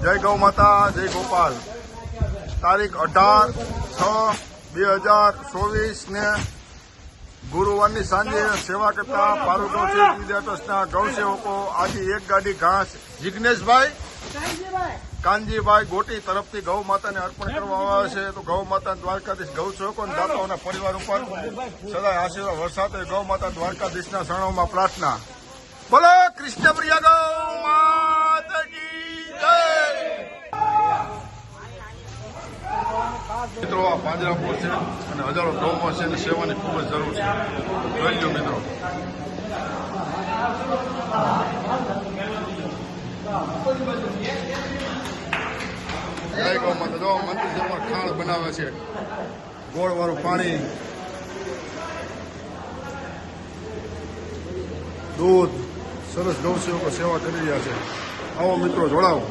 જય ગૌ માતા, જય ગોપાલ. તારીખ 18/6/2024 ને ગુરુવારની સાંજે સેવા કરતા પારુગૌ વિદ્યા ટ્રસ્ટના ગૌસેવકો આજે એક ગાડી ઘાસ જિગ્નેશભાઈ કાનજીભાઈ ગોટી તરફથી ગૌ માતાને અર્પણ કરવામાં આવે છે. તો ગૌ માતા દ્વારકાધીશ ગૌ સેવકો અને દાતાઓના પરિવાર ઉપર સદાય આશીર્વાદ વરસાતે ગૌ માતા દ્વારકાધીશના શરણોમાં પ્રાર્થના. બોલો કૃષ્ણ પ્રિય ગૌ માતા કી જય. મિત્રો આ પાંજરાપોર છે અને હજારો ગૌમાં છે અને સેવાની ખૂબ જ જરૂર છે. જોઈ લો મિત્રો. જય ગૌ માતા. જો મંદિર પર ખાણ બનાવે છે, ગોળવાળું પાણી, દૂધ, સરસ ગૌ સેવકો સેવા કરી રહ્યા છે. આવો મિત્રો, જોડાવો.